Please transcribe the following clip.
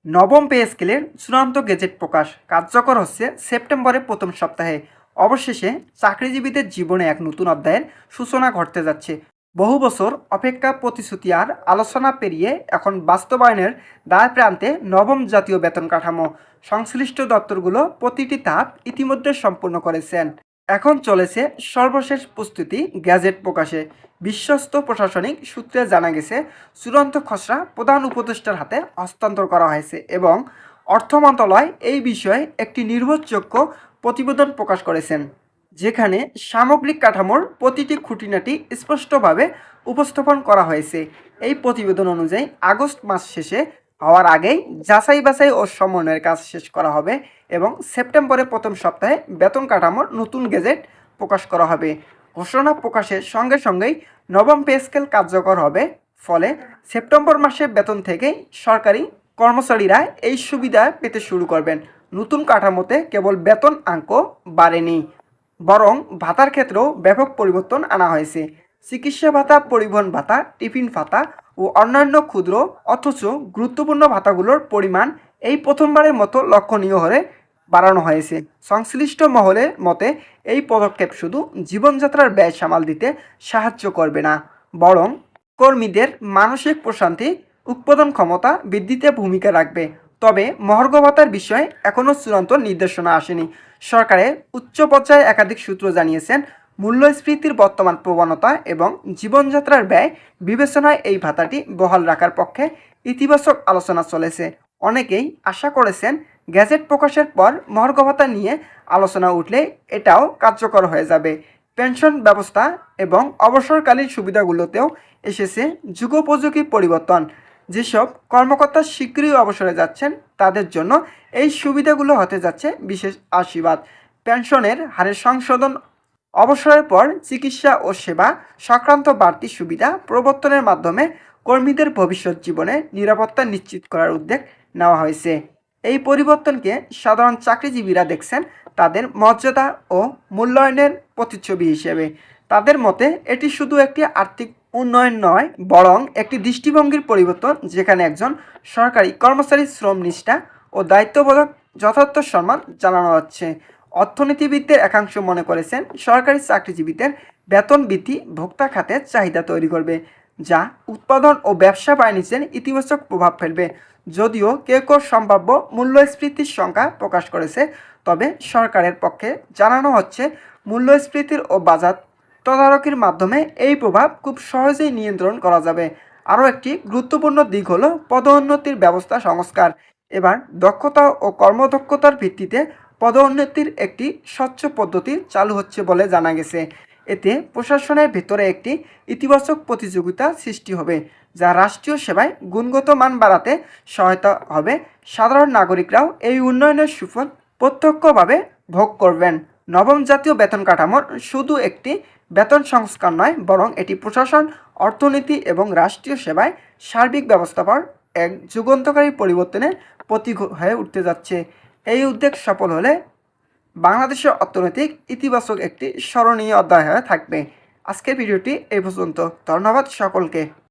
নবম পে স্কেলের চূড়ান্ত গেজেট প্রকাশ কার্যকর হচ্ছে সেপ্টেম্বরের প্রথম সপ্তাহে। অবশেষে চাকরিজীবীদের জীবনে এক নতুন অধ্যায়ের সূচনা ঘটতে যাচ্ছে। বহু বছর অপেক্ষা, প্রতিশ্রুতি আর আলোচনা পেরিয়ে এখন বাস্তবায়নের দ্বার প্রান্তে নবম জাতীয় বেতন কাঠামো। সংশ্লিষ্ট দপ্তরগুলো প্রতিটি ধাপ ইতিমধ্যে সম্পূর্ণ করেছেন। এখন চলেছে সর্বশেষ প্রস্তুতি গ্যাজেট প্রকাশে। বিশ্বস্ত প্রশাসনিক সূত্রে জানা গেছে, চূড়ান্ত খসড়া প্রধান উপদেষ্টার হাতে হস্তান্তর করা হয়েছে এবং অর্থ মন্ত্রণালয় এই বিষয়ে একটি নির্ভরযোগ্য প্রতিবেদন প্রকাশ করেছেন, যেখানে সামগ্রিক কাঠামোর প্রতিটি খুঁটিনাটি স্পষ্টভাবে উপস্থাপন করা হয়েছে। এই প্রতিবেদন অনুযায়ী আগস্ট মাস শেষে হওয়ার আগেই যাচাই বাছাই ও সমন্বয়ের কাজ শেষ করা হবে এবং সেপ্টেম্বরের প্রথম সপ্তাহে বেতন কাঠামোর নতুন গেজেট প্রকাশ করা হবে। ঘোষণা প্রকাশের সঙ্গে সঙ্গেই নবম পে স্কেল কার্যকর হবে। ফলে সেপ্টেম্বর মাসের বেতন থেকেই সরকারি কর্মচারীরা এই সুবিধা পেতে শুরু করবেন। নতুন কাঠামোতে কেবল বেতন অঙ্ক বাড়েনি, বরং ভাতার ক্ষেত্রেও ব্যাপক পরিবর্তন আনা হয়েছে। চিকিৎসা ভাতা, পরিবহন ভাতা, টিফিন ভাতা ও অন্যান্য ক্ষুদ্র অথচ গুরুত্বপূর্ণ ভাতাগুলোর পরিমাণ এই প্রথমবারের মতো লক্ষণীয় হারে বাড়ানো হয়েছে। সংশ্লিষ্ট মহলের মতে এই পদক্ষেপ শুধু জীবনযাত্রার ব্যয় সামাল দিতে সাহায্য করবে না, বরং কর্মীদের মানসিক প্রশান্তি, উৎপাদন ক্ষমতা বৃদ্ধিতে ভূমিকা রাখবে। তবে মহার্ঘ ভাতার বিষয়ে এখনও চূড়ান্ত নির্দেশনা আসেনি। সরকারের উচ্চ পর্যায়ে একাধিক সূত্র জানিয়েছেন, মূল্যস্ফীতির বর্তমান প্রবণতা এবং জীবনযাত্রার ব্যয় বিবেচনায় এই ভাতাটি বহাল রাখার পক্ষে ইতিবাচক আলোচনা চলেছে। অনেকেই আশা করেছেন, গ্যাজেট প্রকাশের পর মহার্ঘ ভাতা নিয়ে আলোচনা উঠলে এটাও কার্যকর হয়ে যাবে। পেনশন ব্যবস্থা এবং অবসরকালীন সুবিধাগুলোতেও এসেছে যুগোপযোগী পরিবর্তন। যেসব কর্মকর্তা শীঘ্রই অবসরে যাচ্ছেন তাদের জন্য এই সুবিধাগুলো হতে যাচ্ছে বিশেষ আশীর্বাদ। পেনশনের হারের সংশোধন, অবসরের পর চিকিৎসা ও সেবা সংক্রান্ত বাড়তি সুবিধা প্রবর্তনের মাধ্যমে কর্মীদের ভবিষ্যৎ জীবনে নিরাপত্তা নিশ্চিত করার উদ্যোগ নেওয়া হয়েছে। এই পরিবর্তনকে সাধারণ চাকরিজীবীরা দেখছেন তাদের মর্যাদা ও মূল্যায়নের প্রতিচ্ছবি হিসেবে। তাদের মতে এটি শুধু একটি আর্থিক উন্নয়ন নয়, বরং একটি দৃষ্টিভঙ্গির পরিবর্তন, যেখানে একজন সরকারি কর্মচারীর শ্রম নিষ্ঠা ও দায়িত্ববোধক যথার্থ সম্মান জানানো হচ্ছে। অর্থনীতিবিদদের একাংশ মনে করেছেন, সরকারি চাকরিজীবীদের বেতন বৃদ্ধি ভোক্তা খাতের চাহিদা তৈরি করবে, যা উৎপাদন ও ব্যবসা বাণিজ্যের ইতিবাচক প্রভাব ফেলবে। যদিও কেউ কেউ সম্ভাব্য মূল্যস্ফীতির সংখ্যা প্রকাশ করেছে, তবে সরকারের পক্ষে জানানো হচ্ছে, মূল্যস্ফীতির ও বাজার তদারকির মাধ্যমে এই প্রভাব খুব সহজেই নিয়ন্ত্রণ করা যাবে। আরও একটি গুরুত্বপূর্ণ দিক হলো পদোন্নতির ব্যবস্থা সংস্কার। এবার দক্ষতা ও কর্মদক্ষতার ভিত্তিতে পদোন্নতির একটি স্বচ্ছ পদ্ধতি চালু হচ্ছে বলে জানা গেছে। এতে প্রশাসনের ভেতরে একটি ইতিবাচক প্রতিযোগিতা সৃষ্টি হবে, যা রাষ্ট্রীয় সেবায় গুণগত মান বাড়াতে সহায়তা হবে। সাধারণ নাগরিকরাও এই উন্নয়নের সুফল প্রত্যক্ষভাবে ভোগ করবেন। নবম জাতীয় বেতন কাঠামোর শুধু একটি বেতন সংস্কার নয়, বরং এটি প্রশাসন, অর্থনীতি এবং রাষ্ট্রীয় সেবায় সার্বিক ব্যবস্থাপনার এক যুগান্তকারী পরিবর্তনের প্রতীক হয়ে উঠতে যাচ্ছে। এই উদ্যোগ সফল হলে বাংলাদেশের অর্থনৈতিক ইতিবাচক একটি স্মরণীয় অধ্যায় হয়ে থাকবে। আজকের ভিডিওটি এই পর্যন্ত। ধন্যবাদ সকলকে।